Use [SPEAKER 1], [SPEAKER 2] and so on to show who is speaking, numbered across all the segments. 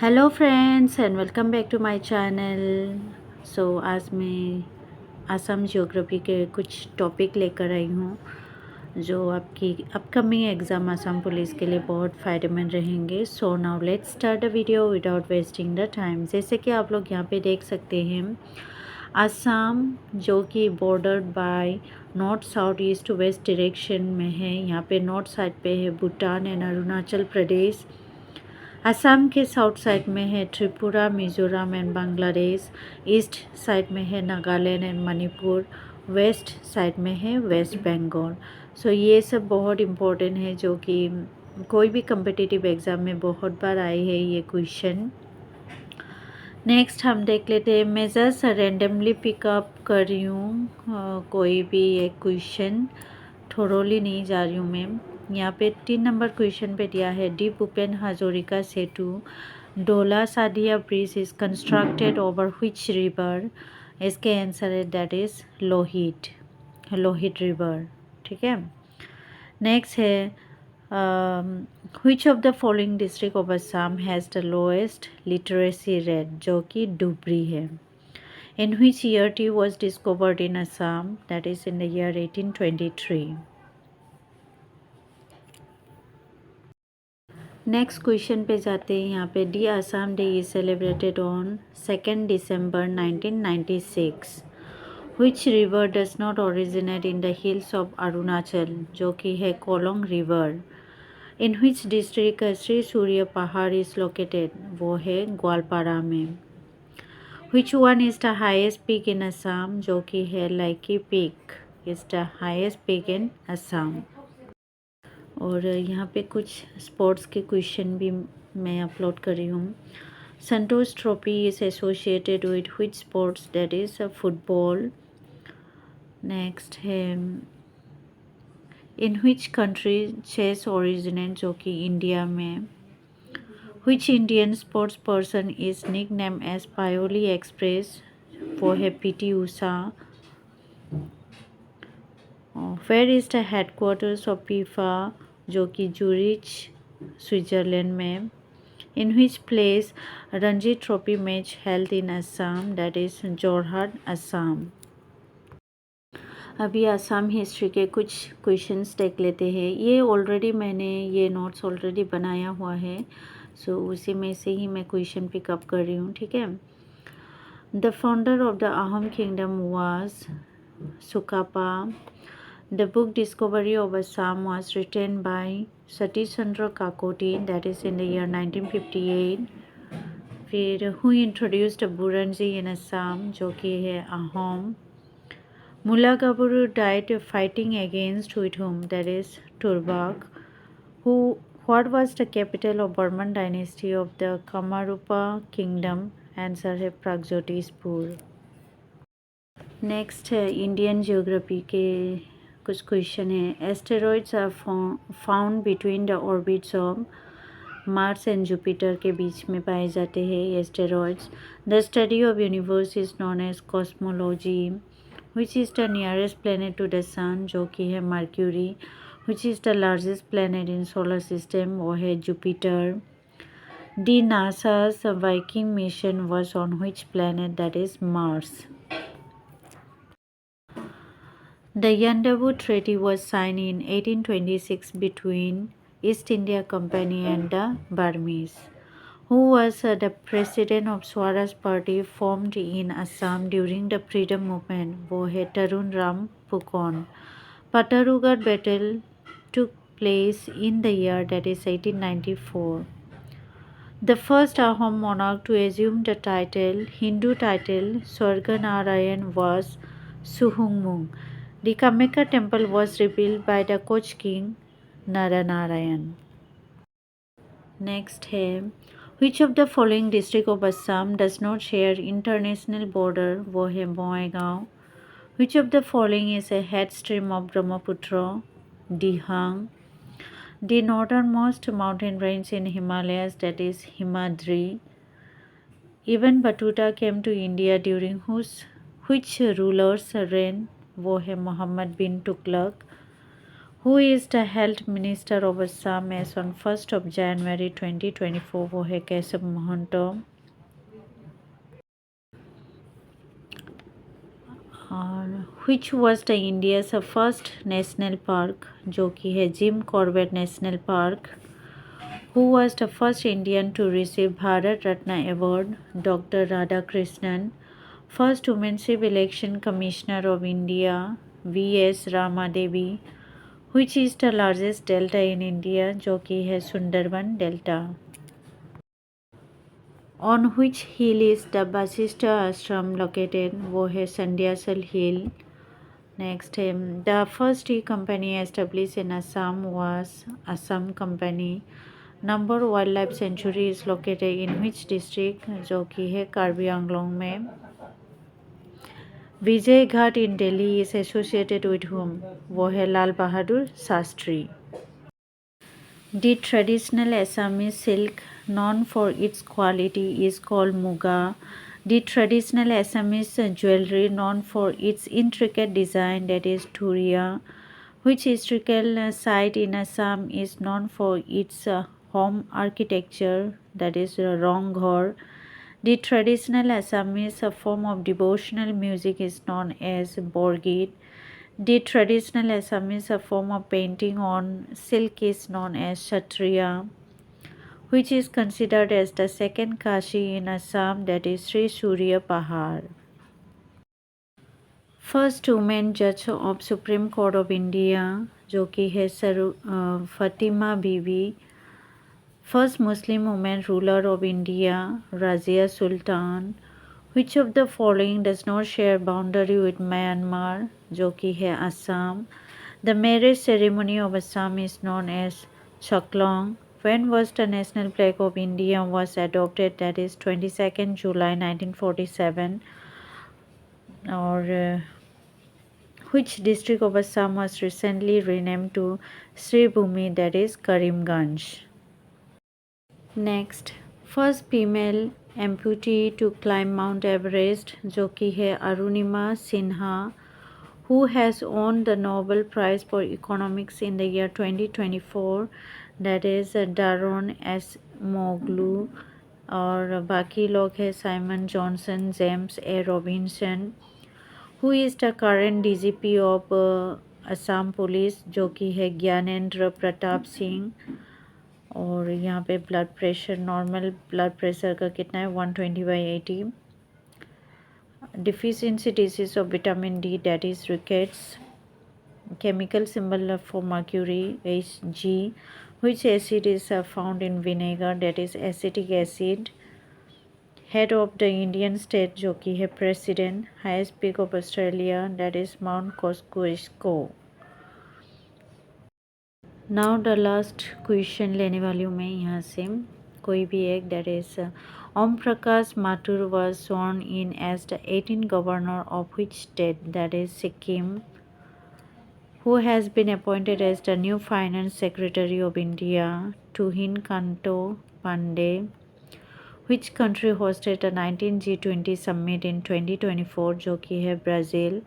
[SPEAKER 1] Hello friends and welcome back to my channel. आज मैं Assam geography के कुछ टॉपिक लेकर आई हूँ जो आपकी अपकमिंग एग्ज़ाम असम पुलिस के लिए बहुत फ़ायदेमंद रहेंगे। So now let's start the video without wasting the time. जैसे कि आप लोग यहाँ पे देख सकते हैं, असम जो कि bordered by north south east west direction में है। यहाँ पे नॉर्थ साइड पे है भूटान एंड अरुणाचल प्रदेश। असम के साउथ साइड में है Tripura, Mizoram and Bangladesh. East side में है Nagaland and Manipur. West side में है वेस्ट बंगाल। ये सब बहुत इम्पोर्टेंट है जो कि कोई भी कम्पिटिटिव एग्ज़ाम में बहुत बार आए हैं ये क्वेश्चन। नेक्स्ट हम देख लेते हैं। मैं जस्ट रेंडमली पिकअप कर रही हूँ कोई भी एक क्वेश्चन, थोरोली नहीं जा रही हूँ मैम। यहाँ पे 3 नंबर क्वेश्चन पे दिया है, डी भूपेन हाजोरिका सेतु डोला Sadia bridge is constructed over which river. इसके आंसर है that is Lohit, Lohit river. ठीक है। नेक्स्ट है which of the following district of Assam has the lowest literacy rate, जो कि डुबरी है। In which year T was discovered in Assam, that is in the year 1823। Next question पे जाते हैं। यहाँ पे D Assam day is celebrated on 2 December 1996। Which river does not originate in the hills of Arunachal, जो कि है Kolong river. In which district Sri Surya Pahar is located, वो है ग्वालपारा में। Which one is the highest peak in Assam, जो कि है Laiki peak is the highest peak in Assam. और यहाँ पे कुछ स्पोर्ट्स के क्वेश्चन भी मैं अपलोड कर रही हूँ। Santosh trophy is associated with which sports, that is football. Next है in which country chess originate, जो कि इंडिया में। Which Indian sports person is nickname as Payyoli express, वो है PT Usha. Where is the headquarters of FIFA, जो कि Zurich Switzerland में। In which place Ranji trophy match held in Assam, that is Jorhat Assam. अभी Assam history के कुछ क्वेश्चंस देख लेते हैं। ये ऑलरेडी मैंने ये नोट्स ऑलरेडी बनाया हुआ है, उसी में से ही मैं क्वेश्चन पिकअप कर रही हूँ। ठीक है। The founder of the Ahom kingdom was Sukapha. The book Discovery of Assam was written by Satish Chandra Kakoti, that is in the year 1958. फिर who introduced Buranji in Assam, जो कि है Ahom. Mulla Gaburu died fighting against with whom, that is Turbak. What was the capital of Burman dynasty of the Kamarupa kingdom? Answer है Pragjyotispur. Next है Indian geography के कुछ question है। Asteroids are found between the orbits of Mars and Jupiter के बीच में पाए जाते हैं asteroids. The study of universe is known as cosmology. Which is the nearest planet to the sun, जो कि है Mercury. Which is the largest planet in solar system, वो है Jupiter. The NASA's Viking mission was on which planet, that is Mars. The Yandabu Treaty was signed in 1826 between East India Company and the Burmese. Who was the president of Swaraj Party formed in Assam during the freedom movement? वो है तरुण Ram पुकोन. Patarugarh battle took place in the year, that is 1894. The first Ahom monarch to assume the title, Hindu title, Swarganarayan, was Suhumung. The Kamakya temple was rebuilt by the Koch king Naranarayan. Next है, which of the following district of Assam does not share international border? वो है Bongaigaon. Which of the following is a headstream of Brahmaputra? Dihang. The northernmost mountain range in Himalayas, that is Himadri. Ibn Battuta came to India during which ruler's reign? वो है Mohammad bin Tughlaq. Who is the health minister of Assam as on 1st of January 2024? वो है केशव महंतो। और which was the India's first national park? जो कि है Jim Corbett national park. Who was the first Indian to receive Bharat Ratna Award? Dr. Radhakrishnan. First Women Chief Election Commissioner of India, V.S. Ramadevi. Which is the largest delta in India? जो कि है Sundarban delta. On which hill is the Vasishtha Ashram located? वो है संध्याचल हिल। Next, the first tea company established in Assam was Assam Company. Number Wildlife Sanctuary is located in which district? जो कि है कार्बी आंगलोंग में। Vijay Ghat in Delhi is associated with whom? वो है Lal Bahadur Shastri. The traditional Assamese silk known for its quality is called muga. The traditional Assamese jewelry known for its intricate design, that is Thuria. Which historical site in Assam is known for its home architecture, that is Ronghor. The traditional Assamese form of devotional music is known as Borgit. The traditional Assamese form of painting on silk is known as Kshatriya. Which is considered as the second Kashi in Assam, that is Sri Surya Pahar. First women जज of supreme court of India जो कि है Fatima Beevi. First Muslim women ruler of India Razia Sultan. Which of the following does not share boundary with Myanmar जो कि है Assam. The marriage ceremony of Assam is known as Chaklong. When was the national flag of India was adopted? That is 22nd July 1947. और which district of Assam was recently renamed to Sri Bhumi, that is Karimganj. Next, first female amputee to climb Mount Everest जो कि है Arunima Sinha, who has won the Nobel Prize for Economics in the year 2024, that is Daron Acemoglu। और बाकी लोग हैं Simon Johnson, James A Robinson. Who is the current DGP of Assam police जो कि है ज्ञानेंद्र प्रताप सिंह। और यहाँ पे blood pressure, normal blood pressure का कितना है 120/80। Deficiency disease of vitamin D, that is rickets. Chemical symbol for mercury Hg। which acid is found in vinegar, that is acetic acid। Head of the Indian state जो कि है president. Highest peak of Australia, that is mount Kosciuszko. Now the last question लेने वाली हूँ मैं यहाँ से कोई भी एक, that is Om Prakash Mathur was sworn in as the 18th governor of which state? That is Sikkim। Who has been appointed as the new finance secretary of India? Tuhin Kanto Pandey। Which country hosted the 19th G20 summit in 2024 जो कि है Brazil.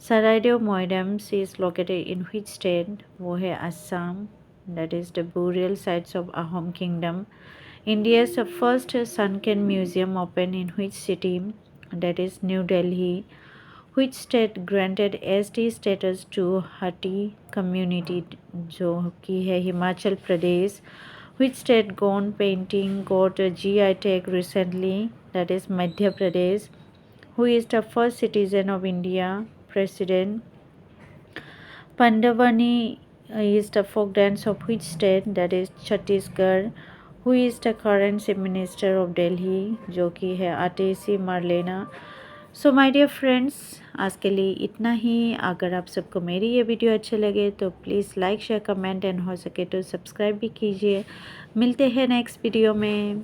[SPEAKER 1] Saraideo Moedoms is located in which state? वो है Assam, that is the burial sites of Ahom Kingdom। India's first sunken museum opened in which city? That is New Delhi। Which state granted SD status to Hatti community जो कि है Himachal Pradesh. Which state gone painting got a GI tag recently? That is Madhya Pradesh। Who is the first citizen of India? President। Pandavani is the folk dance of which state? That is Chhattisgarh। Who is the current chief minister of Delhi? जो कि है Atishi Marlena. So my dear friends, आज के लिए इतना ही। अगर आप सबको मेरी ये वीडियो अच्छे लगे तो please like share comment and हो सके तो सब्सक्राइब भी कीजिए। मिलते हैं नेक्स्ट वीडियो में।